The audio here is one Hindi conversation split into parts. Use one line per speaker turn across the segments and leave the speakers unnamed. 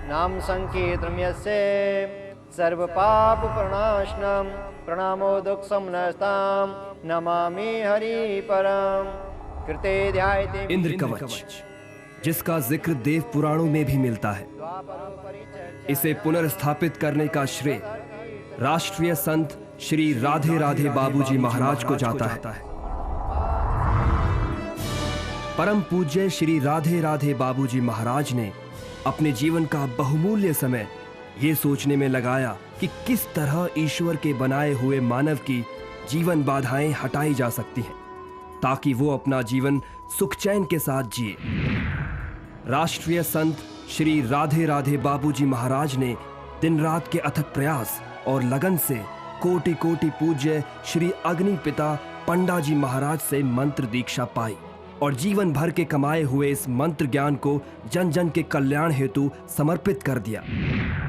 नाम संकीर्तनं यस्य सर्व पाप प्रणाशनम प्रणामो दुख समनस्ताम नमामि हरि परम। कृते ध्यायते
इंद्र कवच, जिसका जिक्र देव पुराणों में भी मिलता है, इसे पुनर्स्थापित करने का श्रेय राष्ट्रीय संत श्री राधे राधे बाबूजी महाराज को जाता है। परम पूज्य श्री राधे राधे बाबूजी महाराज ने अपने जीवन का बहुमूल्य समय ये सोचने में लगाया कि किस तरह ईश्वर के बनाए हुए मानव की जीवन बाधाएं हटाई जा सकती हैं ताकि वो अपना जीवन सुख चैन के साथ जिए। राष्ट्रीय संत श्री राधे राधे बाबूजी महाराज ने दिन रात के अथक प्रयास और लगन से कोटि कोटि पूज्य श्री अग्नि पिता पंडा जी महाराज से मंत्र दीक्षा पाई और जीवन भर के कमाए हुए इस मंत्र ज्ञान को जन जन के कल्याण हेतु समर्पित कर दिया।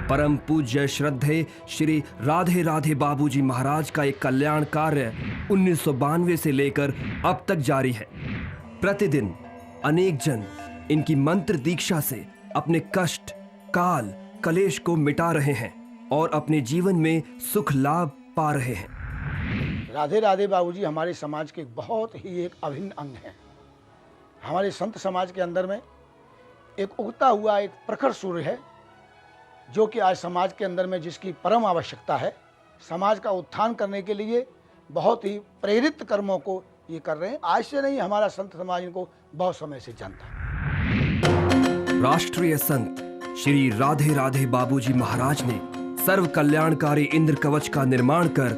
परम पूज्य श्रद्धेय श्री राधे राधे बाबूजी महाराज का एक कल्याण कार्य 1992 से लेकर अब तक जारी है। प्रतिदिन अनेक जन इनकी मंत्र दीक्षा से अपने कष्ट, काल, कलेश को मिटा रहे हैं और अपने जीवन में सुख लाभ पा रहे हैं।
राधे राधे बाबूजी हमारे समाज के बहुत ही एक अभिन्न अंग हैं। हमारे संत समाज के अंदर में एक उगता हुआ एक प्रखर सूर्य है, जो कि आज समाज के अंदर में जिसकी परम आवश्यकता है। समाज का उत्थान करने के लिए बहुत ही प्रेरित कर्मों को ये कर रहे हैं। आज से नहीं, हमारा संत समाज इनको बहुत समय से जानता है।
राष्ट्रीय संत श्री राधे राधे बाबूजी महाराज ने सर्व कल्याणकारी इंद्र कवच का निर्माण कर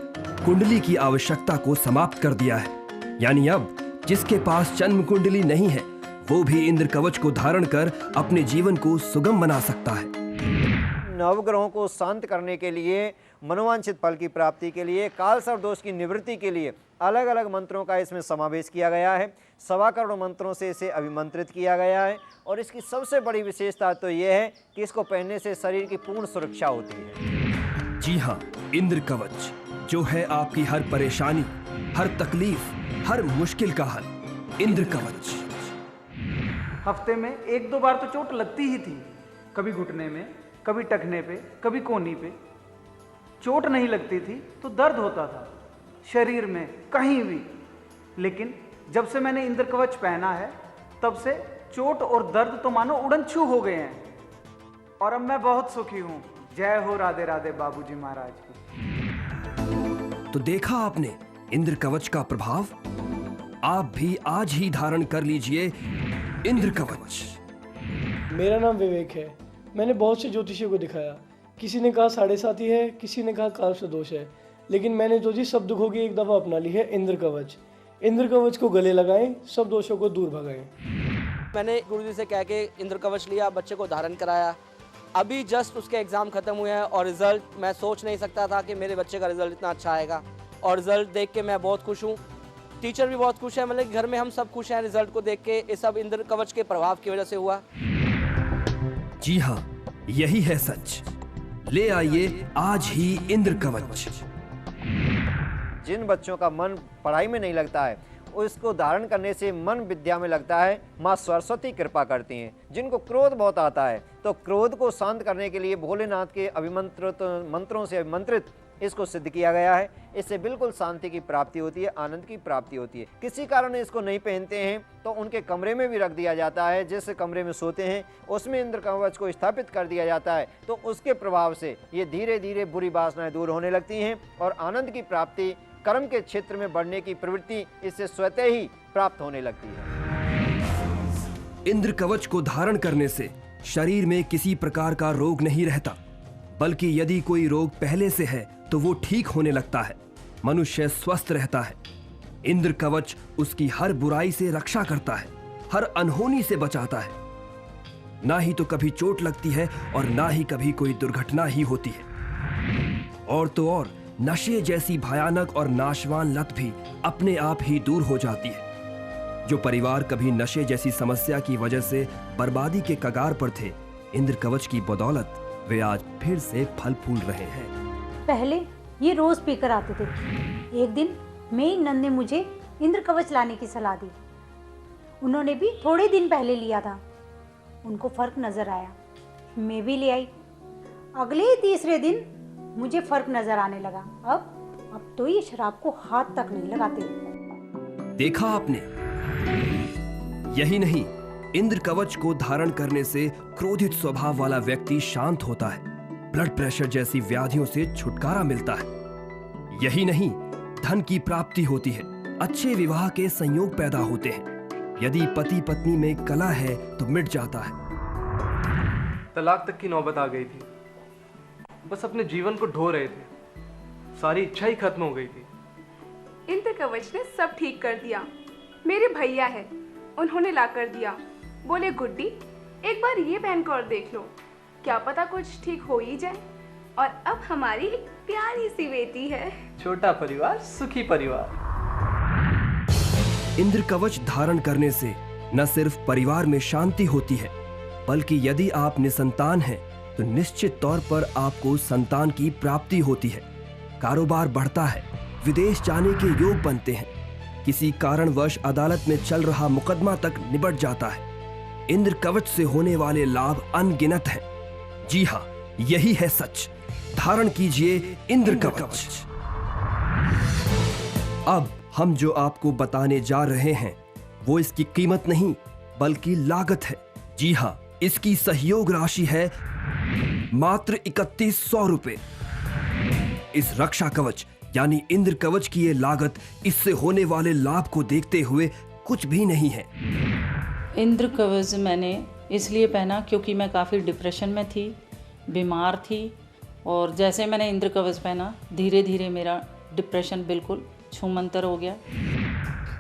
कुंडली की आवश्यकता को समाप्त कर दिया है। यानी अब जिसके पास जन्म कुंडली नहीं है वो भी इंद्र कवच को धारण कर अपने जीवन को सुगम बना सकता है।
नवग्रहों को शांत करने के लिए, मनोवांछित फल की प्राप्ति के लिए, काल सर्प दोष की निवृत्ति के लिए अलग अलग मंत्रों का इसमें समावेश किया गया है। 1.25 करोड़ मंत्रों से इसे अभिमंत्रित किया गया है और इसकी सबसे बड़ी विशेषता तो यह है कि इसको पहनने से शरीर की पूर्ण सुरक्षा होती है।
जी हाँ, इंद्र कवच जो है आपकी हर परेशानी, हर तकलीफ, हर मुश्किल का हल। इंद्र कवच।
हफ्ते में 1-2 बार तो चोट लगती ही थी, कभी घुटने में, कभी टखने पे, कभी कोहनी पे। चोट नहीं लगती थी तो दर्द होता था शरीर में कहीं भी, लेकिन जब से मैंने इंद्र कवच पहना है तब से चोट और दर्द तो मानो उड़न-छू हो गए हैं और अब मैं बहुत सुखी हूँ। जय हो राधे राधे बाबूजी महाराज की।
तो देखा आपने इंद्र कवच का प्रभाव। आप भी आज ही धारण कर लीजिए इंद्र कवच।
मेरा नाम विवेक है। मैंने बहुत से ज्योतिषियों को दिखाया, किसी ने कहा 7.5 ही है, किसी ने कहा काल से दोष है, लेकिन मैंने जो जी सब दुखों की एक दफा अपना ली है इंद्र कवच। इंद्र कवच को गले लगाएं, सब दोषों को दूर भगाएं।
मैंने गुरुजी से कह के इंद्र कवच लिया, बच्चे को धारण कराया। अभी जस्ट उसके एग्जाम खत्म हुए हैं और रिजल्ट मैं सोच नहीं सकता था कि मेरे बच्चे का रिजल्ट इतना अच्छा आएगा और रिजल्ट देख के मैं बहुत खुश हूँ। टीचर भी बहुत खुश है, मतलब घर में हम सब खुश हैं रिजल्ट को देख के। ये सब इंद्र कवच के प्रभाव की वजह से हुआ।
जी हाँ, यही है सच। ले आइए आज ही इंद्र कवच।
जिन बच्चों का मन पढ़ाई में नहीं लगता है उसको धारण करने से मन विद्या में लगता है। माँ सरस्वती कृपा करती हैं। जिनको क्रोध बहुत आता है तो क्रोध को शांत करने के लिए भोलेनाथ के अभिमंत्रित मंत्रों से अभिमंत्रित इसको सिद्ध किया गया है। इससे बिल्कुल शांति की प्राप्ति होती है, आनंद की प्राप्ति होती है। किसी कारण इसको नहीं पहनते हैं तो उनके कमरे में भी रख दिया जाता है। जिस कमरे में सोते हैं उसमें इंद्र कवच को स्थापित कर दिया जाता है, तो उसके प्रभाव से ये धीरे धीरे बुरी वासनाएं दूर होने लगती हैं और आनंद की प्राप्ति, कर्म के क्षेत्र में बढ़ने की प्रवृत्ति इससे स्वतः ही प्राप्त होने लगती है।
इंद्र कवच को धारण करने से शरीर में किसी प्रकार का रोग नहीं रहता, बल्कि यदि कोई रोग पहले से है तो वो ठीक होने लगता है। मनुष्य स्वस्थ रहता है। इंद्र कवच उसकी हर बुराई से रक्षा करता है, हर अनहोनी से बचाता है। ना ही तो कभी चोट लगती है और ना ही कभी कोई दुर्घटना ही होती है। और तो और नशे जैसी भयानक और नाशवान लत भी अपने आप ही दूर हो जाती है। जो परिवार कभी नशे जैसी समस्या की वजह से बर्बादी के कगार पर थे, इंद्र कवच की बदौलत वे आज फिर से फल फूल रहे हैं।
पहले ये रोज पीकर आते थे। एक दिन मेरी नंद ने मुझे इंद्र कवच लाने की सलाह दी। उन्होंने भी थोड़े दिन पहले लिया था। उनको फर्क नजर आया। मैं भी ले आई। अगले ही तीसरे दिन मुझे फर्क नजर आने लगा। अब तो ये शराब को हाथ तक नहीं लगाते।
देखा आपने? यही नहीं, इंद्र कवच को धारण करने से क्रोधित स्वभाव वाला व्यक्ति शांत होता है, ब्लड प्रेशर जैसी व्याधियों से छुटकारा मिलता है। यही नहीं, धन की प्राप्ति होती है, अच्छे विवाह के संयोग पैदा होते हैं। यदि पति पत्नी में कलह है तो मिट जाता है।
तलाक तक की नौबत आ गई थी। बस अपने जीवन को ढो रहे थे, सारी इच्छा ही खत्म हो गई थी।
इंद्र कवच ने सब ठीक कर दिया। मेरे भैया है, उन्होंने ला कर दिया। बोले गुड्डी, एक बार ये पहन कर देख लो, क्या पता कुछ ठीक हो ही जाए। और अब हमारी एक प्यारी सी बेटी है।
छोटा परिवार सुखी परिवार।
इंद्र कवच धारण करने से न सिर्फ परिवार में शांति होती है, बल्कि यदि आप निसंतान हैं तो निश्चित तौर पर आपको संतान की प्राप्ति होती है, कारोबार बढ़ता है, विदेश जाने के योग बनते हैं, किसी कारणवश अदालत में चल रहा मुकदमा तक निबट जाता है। इंद्र कवच से होने वाले लाभ अनगिनत हैं। जी हाँ, यही है सच। धारण कीजिए इंद्र कवच। अब हम जो आपको बताने जा रहे हैं वो इसकी कीमत नहीं बल्कि लागत है। जी हाँ, इसकी सहयोग राशि है मात्र 3100 रुपए। इस रक्षा कवच यानी इंद्र कवच की ये लागत इससे होने वाले लाभ को देखते हुए कुछ भी नहीं है।
इंद्र कवच मैंने इसलिए पहना क्योंकि मैं काफ़ी डिप्रेशन में थी, बीमार थी, और जैसे मैंने इंद्र कवच पहना धीरे धीरे मेरा डिप्रेशन बिल्कुल छूमंतर हो गया।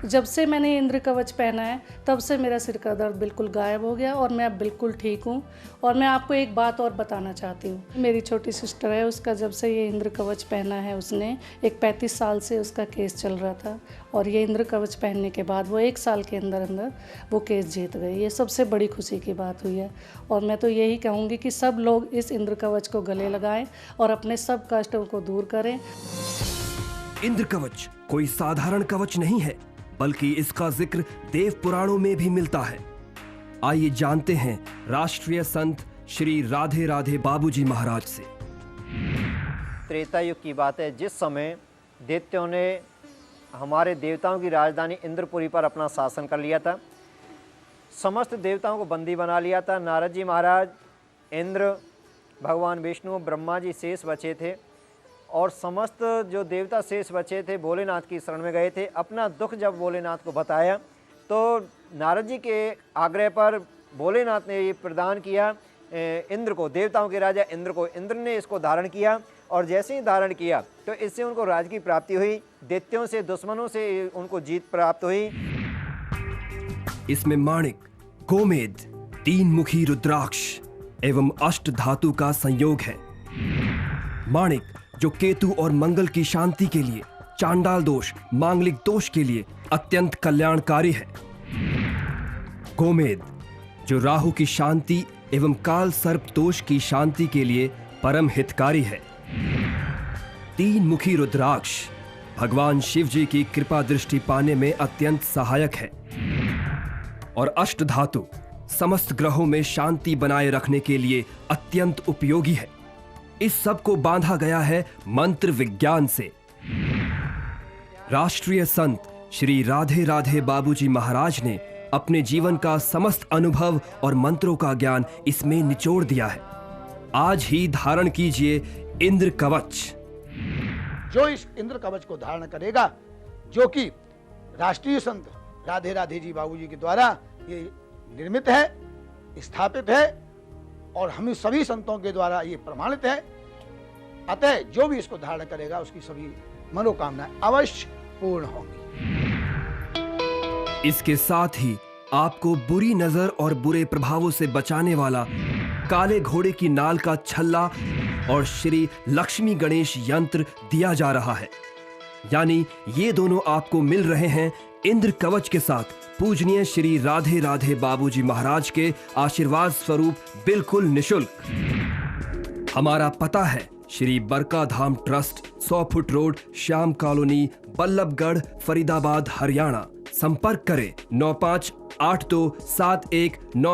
जब से मैंने इंद्र कवच पहना है तब से मेरा सिर का दर्द बिल्कुल गायब हो गया और मैं अब बिल्कुल ठीक हूँ। और मैं आपको एक बात और बताना चाहती हूँ, मेरी छोटी सिस्टर है, उसका जब से ये इंद्र कवच पहना है, उसने एक 35 साल से उसका केस चल रहा था, और ये इंद्र कवच पहनने के बाद वो 1 साल के अंदर अंदर वो केस जीत गई। ये सबसे बड़ी खुशी की बात हुई है। और मैं तो यही कहूँगी कि सब लोग इस इंद्र कवच को गले लगाएं और अपने सब कष्टों को दूर करें।
इंद्र कवच कोई साधारण कवच नहीं है, बल्कि इसका जिक्र देव पुराणों में भी मिलता है। आइए जानते हैं राष्ट्रीय संत श्री राधे राधे बाबूजी महाराज से।
त्रेता युग की बात है, जिस समय दैत्यों ने हमारे देवताओं की राजधानी इंद्रपुरी पर अपना शासन कर लिया था, समस्त देवताओं को बंदी बना लिया था। नारद जी महाराज, इंद्र, भगवान विष्णु, ब्रह्मा जी शेष बचे थे, और समस्त जो देवता शेष बचे थे भोलेनाथ की शरण में गए थे। अपना दुख जब भोलेनाथ को बताया तो नारद जी के आग्रह पर भोलेनाथ ने ये प्रदान किया इंद्र को, देवताओं के राजा इंद्र को। इंद्र ने इसको धारण किया, और जैसे ही धारण किया तो इससे उनको राज की प्राप्ति हुई, दैत्यों से, दुश्मनों से उनको जीत प्राप्त हुई।
इसमें माणिक, गोमेद, 3 मुखी रुद्राक्ष एवं अष्ट धातु का संयोग है। माणिक जो केतु और मंगल की शांति के लिए, चांडाल दोष, मांगलिक दोष के लिए अत्यंत कल्याणकारी है। गोमेद जो राहु की शांति एवं काल सर्प दोष की शांति के लिए परम हितकारी है। 3 मुखी रुद्राक्ष भगवान शिव जी की कृपा दृष्टि पाने में अत्यंत सहायक है। और अष्ट धातु समस्त ग्रहों में शांति बनाए रखने के लिए अत्यंत उपयोगी है। इस सब को बांधा गया है मंत्र विज्ञान से। राष्ट्रीय संत श्री राधे राधे बाबूजी महाराज ने अपने जीवन का समस्त अनुभव और मंत्रों का ज्ञान इसमें निचोड़ दिया है। आज ही धारण कीजिए इंद्र कवच।
जो इस इंद्र कवच को धारण करेगा, जो कि राष्ट्रीय संत राधे राधे जी बाबूजी के द्वारा ये निर्मित है, स्थापित है, और हम सभी संतों के द्वारा ये प्रमाणित है, अतः जो भी इसको धारण करेगा उसकी सभी मनोकामनाएं अवश्य पूर्ण होंगी।
इसके साथ ही आपको बुरी नजर और बुरे प्रभावों से बचाने वाला काले घोड़े की नाल का छल्ला और श्री लक्ष्मी गणेश यंत्र दिया जा रहा है। यानी ये दोनों आपको मिल रहे हैं इंद्र कवच के साथ पूजनीय श्री राधे राधे बाबूजी महाराज के आशीर्वाद स्वरूप बिल्कुल निशुल्क। हमारा पता है Shri Barka Dham trust, 100 foot road, Shyam colony, Ballabhgarh, Faridabad, Haryana. संपर्क करें 958271